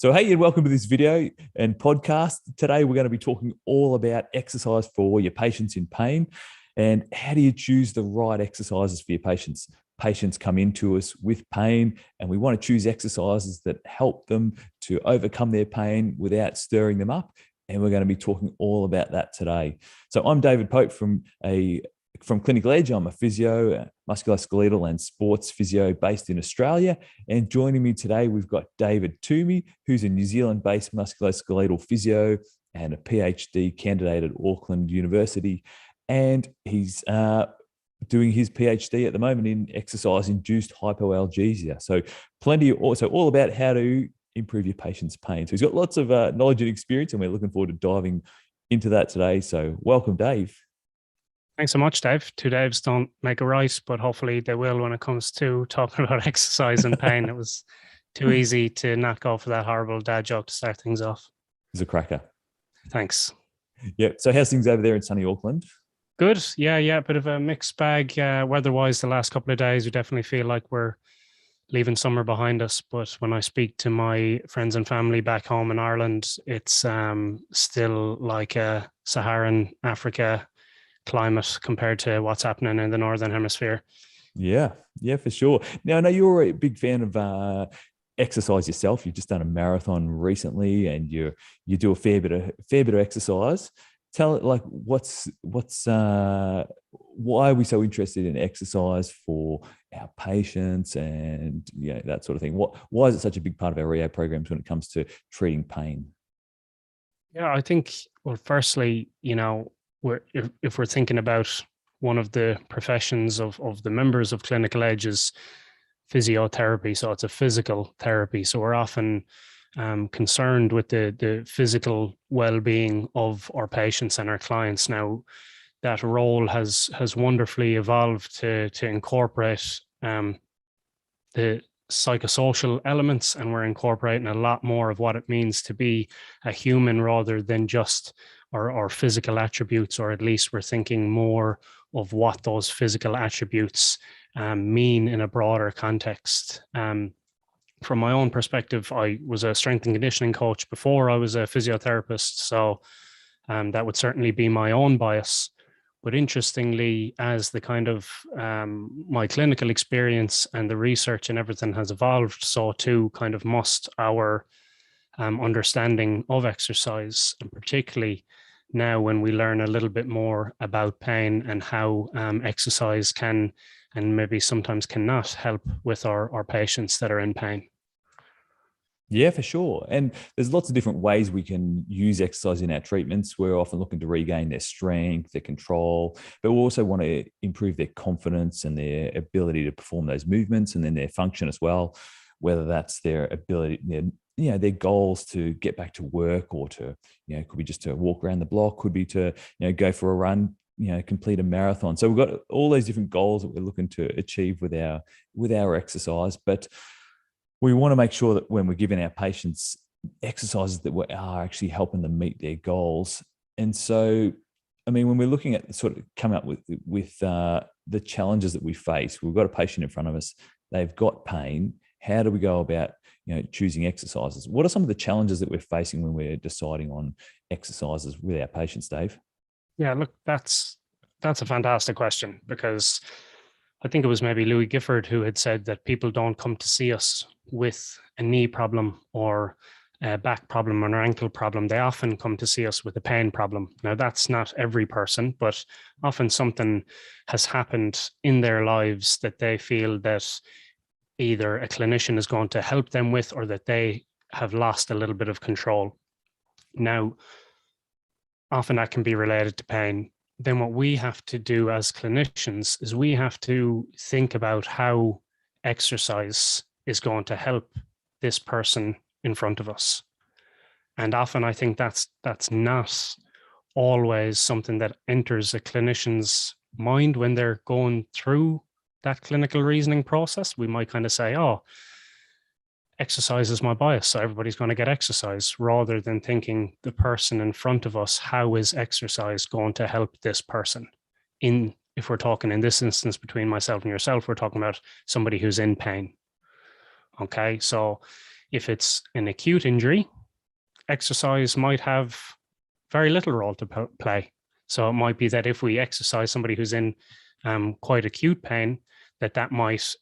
So, hey, and welcome to this video and podcast. Today, we're going to be talking all about exercise for your patients in pain and how do you choose the right exercises for your patients. Patients come into us with pain, and we want to choose exercises that help them to overcome their pain without stirring them up. And we're going to be talking all about that today. So, I'm David Pope from Clinical Edge. I'm a physio, musculoskeletal and sports physio based in Australia. And joining me today, we've got David Toomey, who's a New Zealand-based musculoskeletal physio and a PhD candidate at Auckland University. And he's doing his PhD at the moment in exercise-induced hypoalgesia. So all about how to improve your patient's pain. So he's got lots of knowledge and experience, and we're looking forward to diving into that today. So welcome, Dave. Thanks so much, Dave. Two Daves don't make a right, but hopefully they will when it comes to talking about exercise and pain. It was too easy to not go for that horrible dad joke to start things off. It's a cracker. Thanks. Yeah. So how's things over there in sunny Auckland? Good. Yeah. Bit of a mixed bag weather-wise the last couple of days. We definitely feel like we're leaving summer behind us. But when I speak to my friends and family back home in Ireland, it's still like a Saharan Africa climate compared to what's happening in the Northern Hemisphere. Yeah, for sure. Now, I know you're a big fan of exercise yourself. You've just done a marathon recently, and you do a fair bit of exercise. Tell it like what's why are we so interested in exercise for our patients and that sort of thing? Why is it such a big part of our rehab programs when it comes to treating pain? Yeah, I think, well, firstly, if we're thinking about one of the professions of the members of Clinical Edge is physiotherapy, so it's a physical therapy. So we're often concerned with the physical well-being of our patients and our clients. Now, that role has wonderfully evolved to incorporate the psychosocial elements, and we're incorporating a lot more of what it means to be a human rather than just our physical attributes, or at least we're thinking more of what those physical attributes mean in a broader context. From my own perspective, I was a strength and conditioning coach before I was a physiotherapist, so that would certainly be my own bias. But interestingly, as the kind of my clinical experience and the research and everything has evolved, so too kind of must our understanding of exercise, and particularly now when we learn a little bit more about pain and how exercise can and maybe sometimes cannot help with our patients that are in pain. Yeah, for sure. And there's lots of different ways we can use exercise in our treatments. We're often looking to regain their strength, their control, but we also want to improve their confidence and their ability to perform those movements, and then their function as well, whether that's their ability, their goals to get back to work, or to, could be just to walk around the block, could be to, go for a run, complete a marathon. So we've got all those different goals that we're looking to achieve with our exercise. But we want to make sure that when we're giving our patients exercises that we are actually helping them meet their goals. And so, I mean, when we're looking at sort of coming up with the challenges that we face, we've got a patient in front of us, they've got pain. How do we go about, choosing exercises? What are some of the challenges that we're facing when we're deciding on exercises with our patients, Dave? Yeah, look, that's a fantastic question, because I think it was maybe Louis Gifford who had said that people don't come to see us with a knee problem or a back problem or an ankle problem. They often come to see us with a pain problem. Now, that's not every person, but often something has happened in their lives that they feel that either a clinician is going to help them with, or that they have lost a little bit of control. Now, often that can be related to pain. Then what we have to do as clinicians is we have to think about how exercise is going to help this person in front of us. And often I think that's not always something that enters a clinician's mind when they're going through that clinical reasoning process. We might kind of say, oh, exercise is my bias, so everybody's going to get exercise, rather than thinking the person in front of us, how is exercise going to help this person? If we're talking in this instance between myself and yourself, we're talking about somebody who's in pain. Okay, so If it's an acute injury, exercise might have very little role to play. So it might be that if we exercise somebody who's in quite acute pain, that might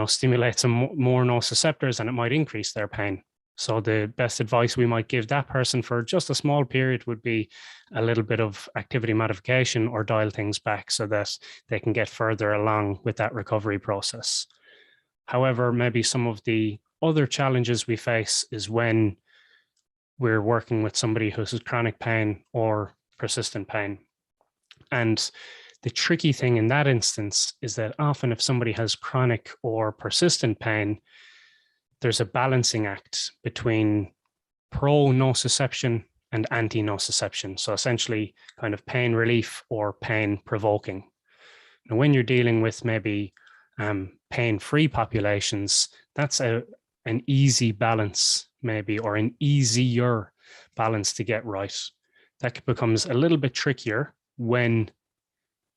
stimulate some more nociceptors, and it might increase their pain. So the best advice we might give that person for just a small period would be a little bit of activity modification or dial things back so that they can get further along with that recovery process. However, maybe some of the other challenges we face is when we're working with somebody who has chronic pain or persistent pain. And the tricky thing in that instance is that often if somebody has chronic or persistent pain, there's a balancing act between pro-nociception and anti-nociception. So essentially kind of pain relief or pain provoking. And when you're dealing with maybe pain-free populations, that's an easy balance maybe, or an easier balance to get right. That becomes a little bit trickier when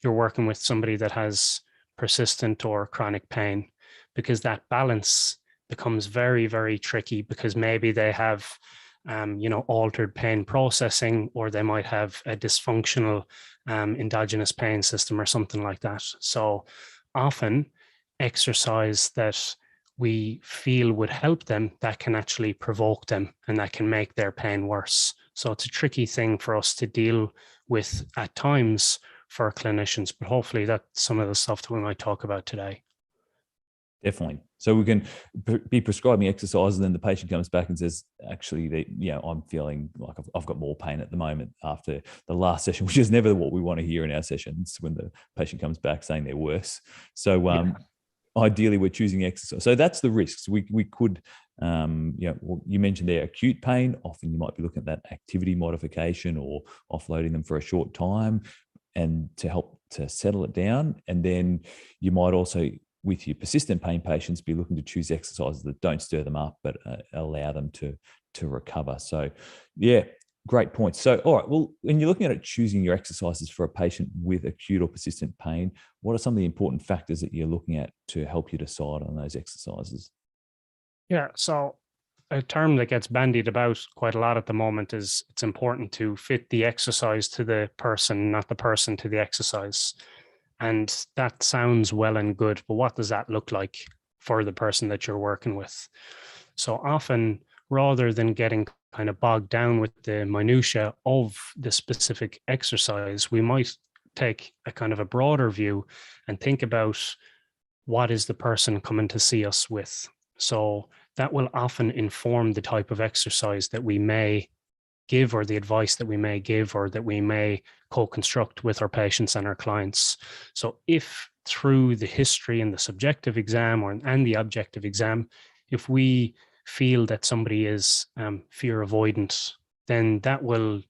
you're working with somebody that has persistent or chronic pain, because that balance becomes very, very tricky, because maybe they have altered pain processing, or they might have a dysfunctional endogenous pain system or something like that. So often exercise that we feel would help them, that can actually provoke them and that can make their pain worse. So it's a tricky thing for us to deal with at times for clinicians, but hopefully that's some of the stuff that we might talk about today. Definitely. So we can be prescribing exercises, and then the patient comes back and says, actually, I'm feeling like I've got more pain at the moment after the last session, which is never what we want to hear in our sessions when the patient comes back saying they're worse. So ideally, we're choosing exercise. So that's the risks. We could, you mentioned there acute pain. Often you might be looking at that activity modification or offloading them for a short time and to help to settle it down. And then you might also, with your persistent pain patients, be looking to choose exercises that don't stir them up, but allow them to recover. So yeah, great points. So, all right, well, when you're looking at it, choosing your exercises for a patient with acute or persistent pain, what are some of the important factors that you're looking at to help you decide on those exercises? Yeah, so a term that gets bandied about quite a lot at the moment is it's important to fit the exercise to the person, not the person to the exercise. And that sounds well and good, but what does that look like for the person that you're working with? So often, rather than getting kind of bogged down with the minutia of the specific exercise, we might take a kind of a broader view and think about what is the person coming to see us with. So that will often inform the type of exercise that we may give, or the advice that we may give, or that we may co-construct with our patients and our clients. So if through the history and the subjective exam and the objective exam, if we feel that somebody is fear avoidant, then that will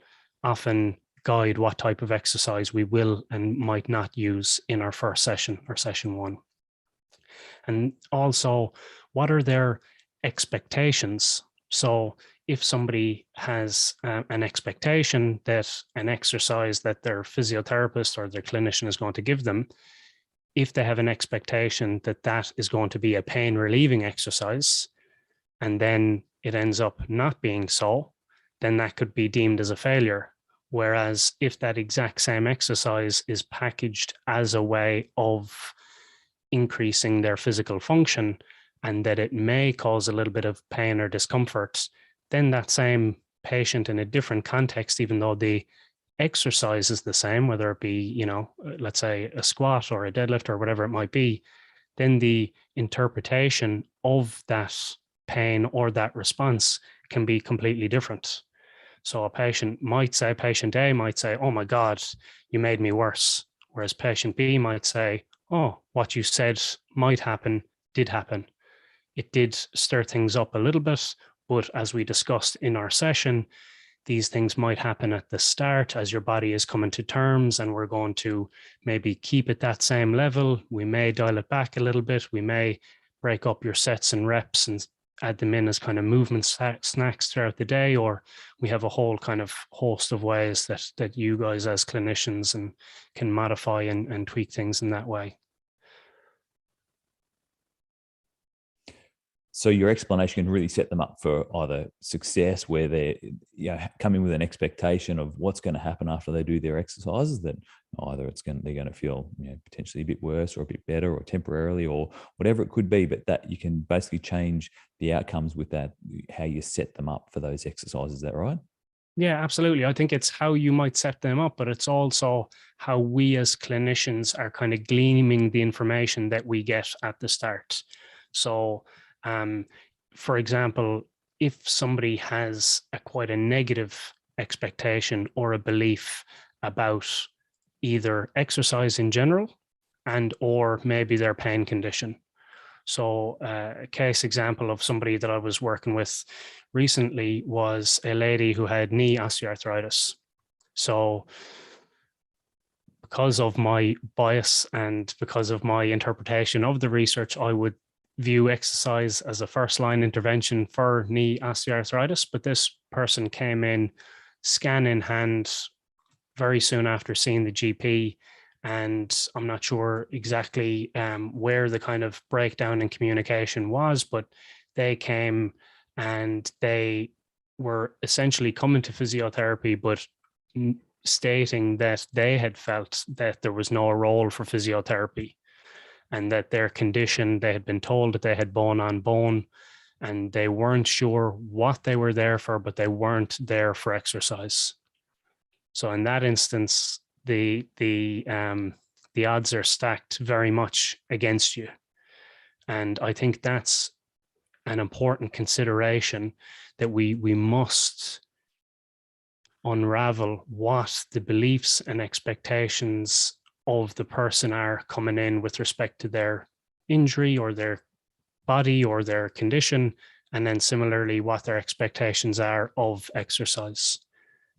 often guide what type of exercise we will and might not use in our first session or session one. And also, what are their expectations? So if somebody has an expectation that an exercise that their physiotherapist or their clinician is going to give them, if they have an expectation that that is going to be a pain relieving exercise, and then it ends up not being so, then that could be deemed as a failure. Whereas if that exact same exercise is packaged as a way of increasing their physical function, and that it may cause a little bit of pain or discomfort, then that same patient in a different context, even though the exercise is the same, whether it be, let's say a squat or a deadlift or whatever it might be, then the interpretation of that pain or that response can be completely different. So patient A might say, oh my God, you made me worse. Whereas patient B might say, oh, what you said might happen did happen. It did stir things up a little bit, but as we discussed in our session, these things might happen at the start as your body is coming to terms, and we're going to maybe keep it that same level. We may dial it back a little bit. We may break up your sets and reps and add them in as kind of movement snacks throughout the day, or we have a whole kind of host of ways that you guys as clinicians and can modify and tweak things in that way. So your explanation can really set them up for either success, where they're coming with an expectation of what's going to happen after they do their exercises, that either they're going to feel potentially a bit worse or a bit better or temporarily or whatever it could be, but that you can basically change the outcomes with that, how you set them up for those exercises. Is that right? Yeah, absolutely. I think it's how you might set them up, but it's also how we as clinicians are kind of gleaning the information that we get at the start. So, for example, if somebody has quite a negative expectation or a belief about either exercise in general and or maybe their pain condition. So a case example of somebody that I was working with recently was a lady who had knee osteoarthritis. So because of my bias and because of my interpretation of the research, I would view exercise as a first line intervention for knee osteoarthritis. But this person came in, scan in hand, very soon after seeing the GP. And I'm not sure exactly where the kind of breakdown in communication was, but they came and they were essentially coming to physiotherapy, but stating that they had felt that there was no role for physiotherapy and that their condition, they had been told that they had bone on bone and they weren't sure what they were there for, but they weren't there for exercise. So in that instance, the odds are stacked very much against you. And I think that's an important consideration, that we must unravel what the beliefs and expectations of the person are coming in with respect to their injury or their body or their condition, and then similarly what their expectations are of exercise.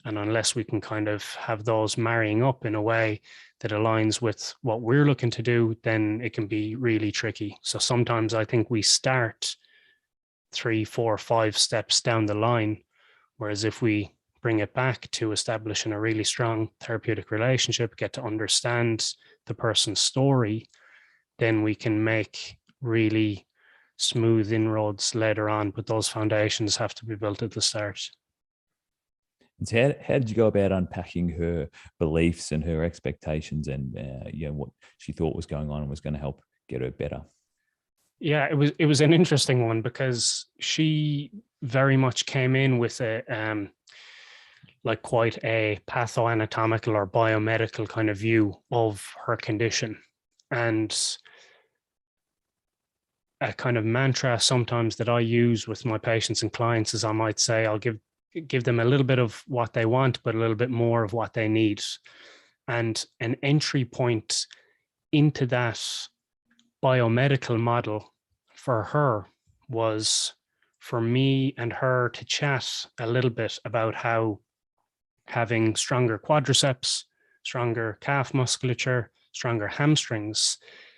And unless we can kind of have those marrying up in a way that aligns with what we're looking to do, then it can be really tricky. So sometimes I think we start 3, 4, 5 steps down the line, whereas if we bring it back to establishing a really strong therapeutic relationship, get to understand the person's story, then we can make really smooth inroads later on. But those foundations have to be built at the start. And so how did you go about unpacking her beliefs and her expectations and what she thought was going on and was going to help get her better? Yeah, it was an interesting one, because she very much came in with a quite a pathoanatomical or biomedical kind of view of her condition. And a kind of mantra sometimes that I use with my patients and clients is, I might say, I'll give them a little bit of what they want, but a little bit more of what they need. And an entry point into that biomedical model for her was for me and her to chat a little bit about how having stronger quadriceps, stronger calf musculature, stronger hamstrings,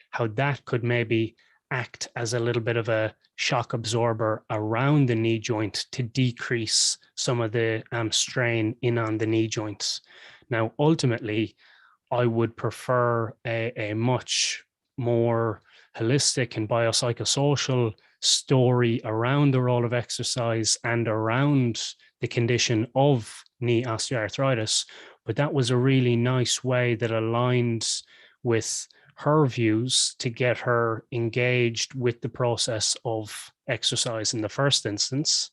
how that could maybe act as a little bit of a shock absorber around the knee joint to decrease some of the strain in on the knee joints. Now, ultimately, I would prefer a much more holistic and biopsychosocial story around the role of exercise and around the condition of knee osteoarthritis. But that was a really nice way that aligned with her views to get her engaged with the process of exercise in the first instance.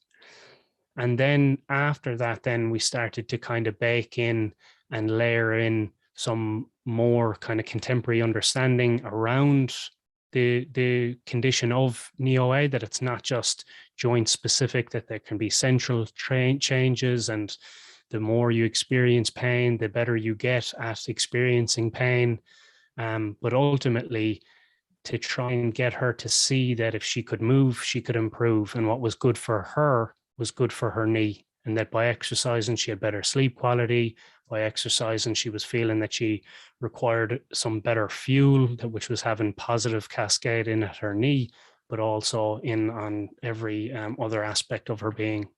And then after that, then we started to kind of bake in and layer in some more kind of contemporary understanding around the condition of knee OA, that it's not just joint specific, that there can be central changes, and the more you experience pain, the better you get at experiencing pain. But ultimately, to try and get her to see that if she could move, she could improve. And what was good for her was good for her knee. And that by exercising, she had better sleep quality. By exercising, she was feeling that she required some better fuel, which was having positive cascade in at her knee, but also in on every other aspect of her being.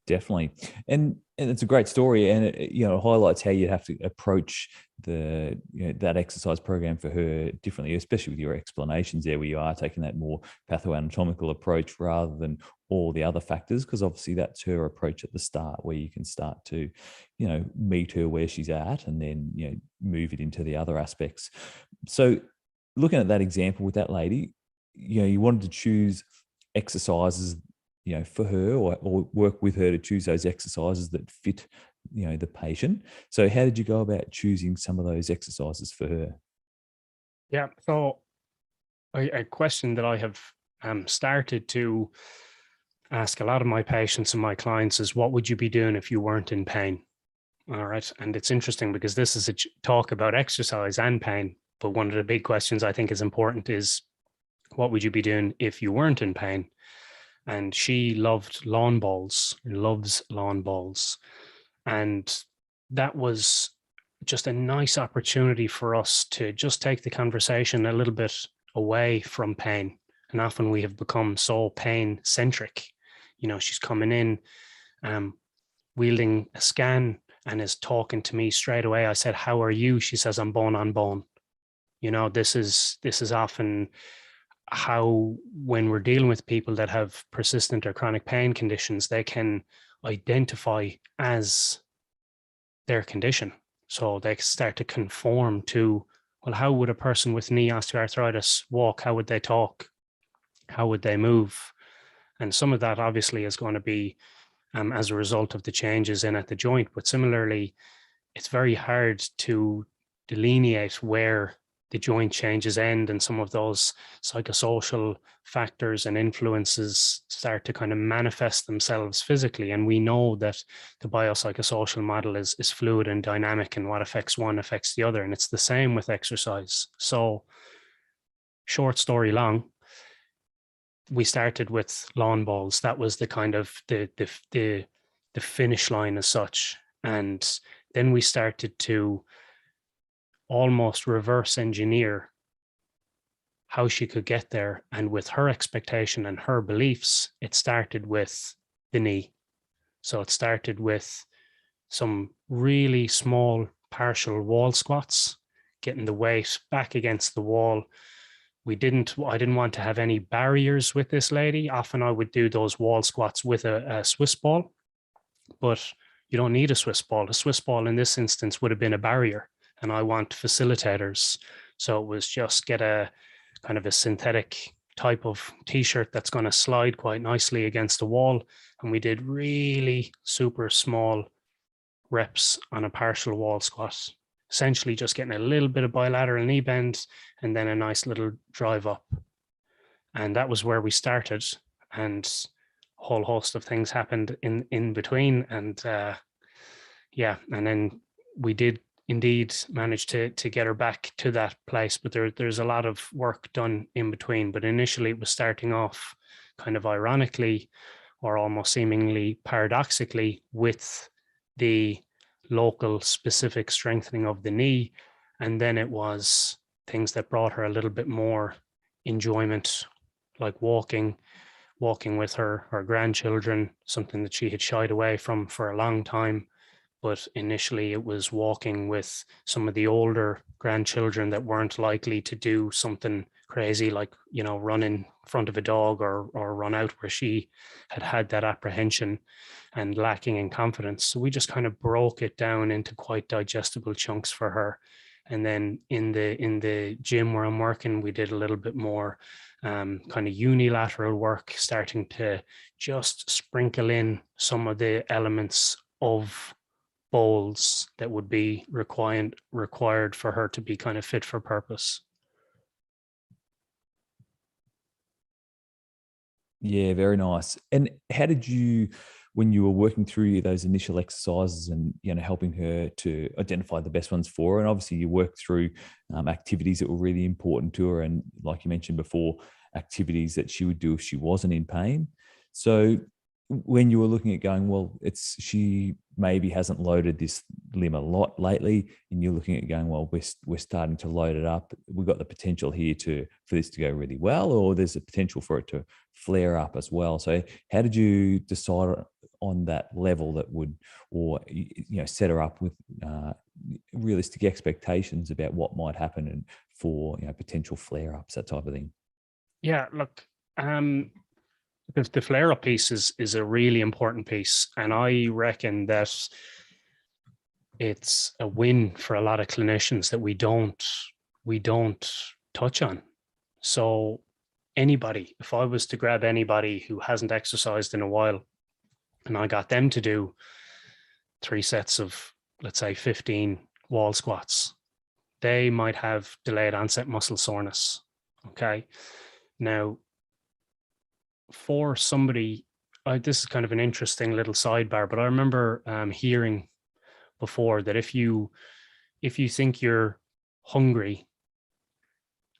Definitely. And it's a great story, and it, highlights how you have to approach that exercise program for her differently, especially with your explanations there, where you are taking that more pathoanatomical approach rather than all the other factors, because obviously that's her approach at the start, where you can start to meet her where she's at, and then move it into the other aspects. So looking at that example with that lady, you wanted to choose exercises for her, or work with her to choose those exercises that fit, the patient. So how did you go about choosing some of those exercises for her? Yeah. So a question that I have started to ask a lot of my patients and my clients is, what would you be doing if you weren't in pain? All right. And it's interesting because this is a talk about exercise and pain. But one of the big questions I think is important is, what would you be doing if you weren't in pain? And she loved lawn bowls, loves lawn bowls. And that was just a nice opportunity for us to just take the conversation a little bit away from pain. And often we have become so pain centric. She's coming in, wielding a scan, and is talking to me straight away. I said, "How are you?" She says, "I'm bone on bone." This is often how, when we're dealing with people that have persistent or chronic pain conditions, they can identify as their condition. So they start to conform to, well, how would a person with knee osteoarthritis walk? How would they talk? How would they move? And some of that obviously is going to be as a result of the changes in at the joint. But similarly, it's very hard to delineate where the joint changes end, and some of those psychosocial factors and influences start to kind of manifest themselves physically. And we know that the biopsychosocial model is fluid and dynamic, and what affects one affects the other. And it's the same with exercise. So, short story long, we started with lawn bowls. That was the kind of the finish line as such. And then we started to almost reverse engineer how she could get there. And with her expectation and her beliefs, it started with the knee. So it started with some really small partial wall squats, getting the weight back against the wall. I didn't want to have any barriers with this lady. Often I would do those wall squats with a Swiss ball, but you don't need a Swiss ball. A Swiss ball in this instance would have been a barrier, and I want facilitators. So it was just get a kind of a synthetic type of t-shirt that's going to slide quite nicely against the wall. And we did really super small reps on a partial wall squat, essentially just getting a little bit of bilateral knee bend and then a nice little drive up. And that was where we started. And a whole host of things happened in between. And and then we did indeed manage to get her back to that place, but there's a lot of work done in between. But initially it was starting off kind of ironically, or almost seemingly paradoxically, with the local specific strengthening of the knee. And then it was things that brought her a little bit more enjoyment, like walking with her grandchildren, something that she had shied away from for a long time. But initially it was walking with some of the older grandchildren that weren't likely to do something crazy, like, run in front of a dog or run out, where she had that apprehension and lacking in confidence. So we just kind of broke it down into quite digestible chunks for her. And then in the gym where I'm working, we did a little bit more kind of unilateral work, starting to just sprinkle in some of the elements of bowls that would be required for her to be kind of fit for purpose. Yeah, very nice. And how did you, when you were working through those initial exercises and helping her to identify the best ones for her, and obviously you worked through activities that were really important to her, and like you mentioned before, activities that she would do if she wasn't in pain. So when you were looking at going, well, she maybe hasn't loaded this limb a lot lately, and you're looking at going, well, we're starting to load it up. We've got the potential here for this to go really well, or there's a potential for it to flare up as well. So how did you decide on that level that would, or set her up with realistic expectations about what might happen and for potential flare-ups, that type of thing. Yeah, look, the flare-up piece is a really important piece, and I reckon that it's a win for a lot of clinicians that we don't touch on. So anybody, if I was to grab anybody who hasn't exercised in a while and I got them to do 3 sets of, let's say, 15 wall squats, they might have delayed onset muscle soreness. Okay. Now, for somebody, this is kind of an interesting little sidebar, but I remember hearing before that if you think you're hungry,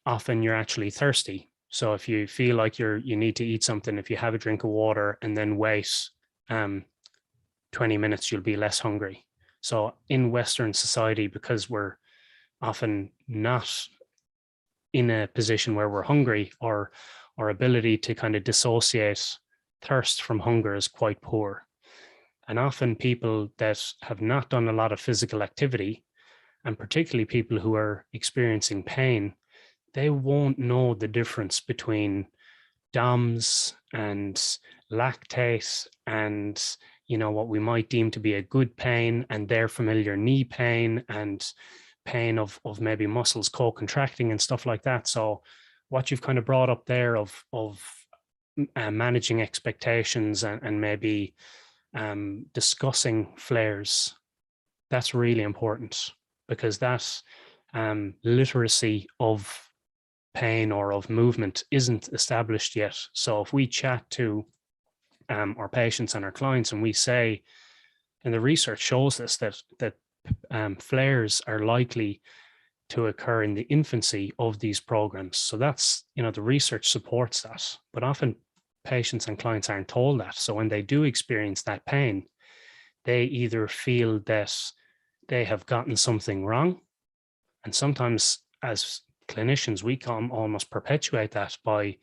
often you're actually thirsty. So if you feel like you need to eat something, if you have a drink of water and then wait 20 minutes, you'll be less hungry. So in Western society, because we're often not in a position where we're hungry, or our ability to kind of dissociate thirst from hunger is quite poor. And often people that have not done a lot of physical activity, and particularly people who are experiencing pain, they won't know the difference between DOMS and lactate and what we might deem to be a good pain and their familiar knee pain and pain of maybe muscles co-contracting and stuff like that. So what you've kind of brought up there of managing expectations and maybe discussing flares, that's really important, because that literacy of pain or of movement isn't established yet. So if we chat to our patients and our clients and we say, and the research shows this, that flares are likely to occur in the infancy of these programs. So that's, the research supports that, but often patients and clients aren't told that. So when they do experience that pain, they either feel that they have gotten something wrong, and sometimes as clinicians, we can almost perpetuate that by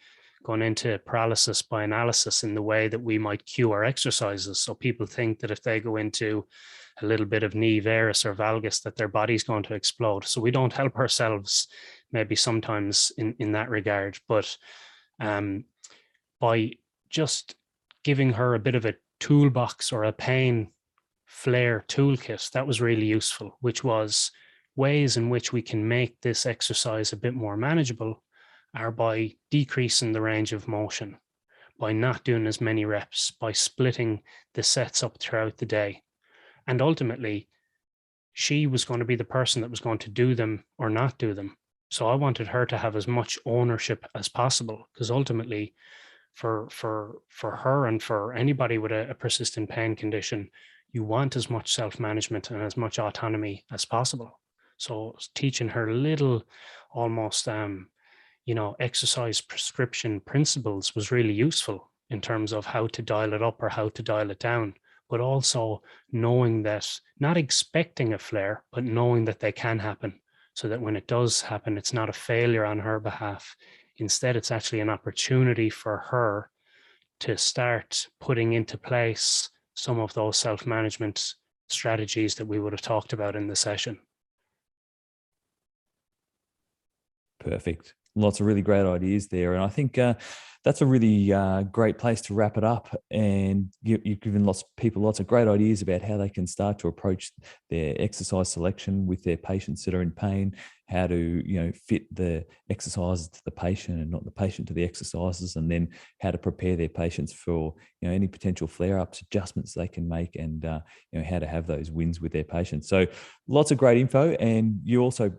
going into paralysis by analysis in the way that we might cue our exercises. So people think that if they go into a little bit of knee varus or valgus, that their body's going to explode. So we don't help ourselves maybe sometimes in that regard. But by just giving her a bit of a toolbox or a pain flare toolkit, that was really useful, which was ways in which we can make this exercise a bit more manageable are by decreasing the range of motion, by not doing as many reps, by splitting the sets up throughout the day. And ultimately, she was going to be the person that was going to do them or not do them. So I wanted her to have as much ownership as possible, because ultimately, for her and for anybody with a persistent pain condition, you want as much self-management and as much autonomy as possible. So teaching her little almost exercise prescription principles was really useful in terms of how to dial it up or how to dial it down, but also knowing that, not expecting a flare, but knowing that they can happen, so that when it does happen, it's not a failure on her behalf. Instead, it's actually an opportunity for her to start putting into place some of those self-management strategies that we would have talked about in the session. Perfect. Lots of really great ideas there. And I think that's a really great place to wrap it up. And you've given people lots of great ideas about how they can start to approach their exercise selection with their patients that are in pain, how to, fit the exercises to the patient and not the patient to the exercises, and then how to prepare their patients for, any potential flare-ups, adjustments they can make, and, how to have those wins with their patients. So lots of great info. And you also,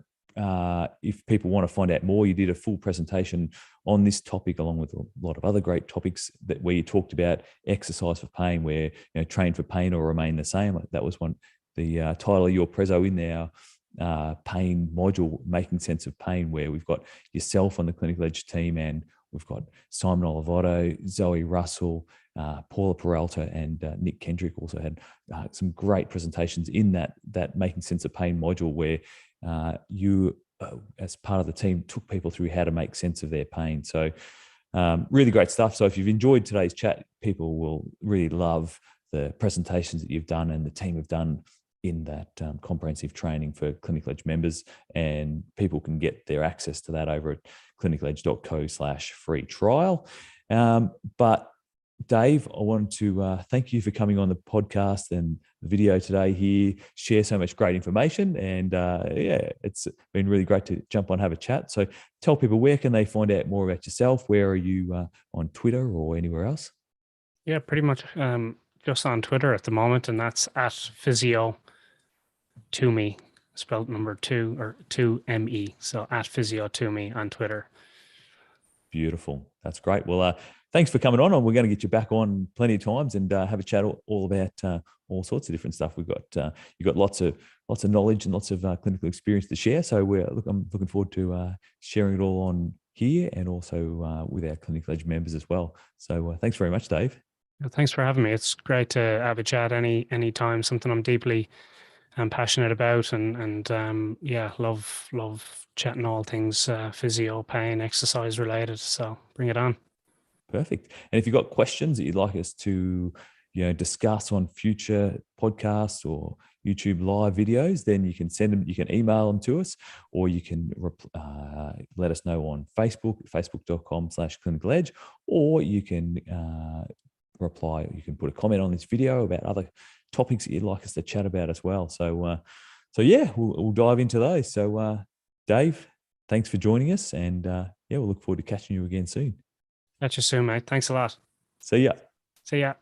if people want to find out more, you did a full presentation on this topic along with a lot of other great topics where you talked about exercise for pain, where train for pain or remain the same. That was the title of your prezo in our pain module, Making Sense of Pain, where we've got yourself on the Clinical Edge team, and we've got Simon Olivato, Zoe Russell, Paula Peralta, and Nick Kendrick also had some great presentations in that Making Sense of Pain module, where you, as part of the team, took people through how to make sense of their pain. So really great stuff. So if you've enjoyed today's chat, people will really love the presentations that you've done and the team have done in that comprehensive training for Clinical Edge members, and people can get their access to that over at clinicaledge.co/free trial. But Dave, I wanted to thank you for coming on the podcast and the video today here, share so much great information. And it's been really great to jump on, have a chat. So tell people, where can they find out more about yourself? Where are you on Twitter or anywhere else? Yeah, pretty much just on Twitter at the moment, and that's at Physio Toomey, spelled number 2 or 2ME. So at Physio Toomey on Twitter. Beautiful. That's great. Well, thanks for coming on. We're going to get you back on plenty of times and have a chat all about all sorts of different stuff. We've got you've got lots of knowledge and lots of clinical experience to share. So I'm looking forward to sharing it all on here and also with our Clinical Edge members as well. So thanks very much, Dave. Thanks for having me. It's great to have a chat any time. Something I'm deeply passionate about, and love chatting all things physio, pain, exercise related. So bring it on. Perfect. And if you've got questions that you'd like us to, discuss on future podcasts or YouTube live videos, then you can send them. You can email them to us, or you can let us know on Facebook, facebook.com/clinical edge, or you can reply. You can put a comment on this video about other topics that you'd like us to chat about as well. So, we'll dive into those. So, Dave, thanks for joining us, and we'll look forward to catching you again soon. Catch you soon, mate. Thanks a lot. See ya. See ya.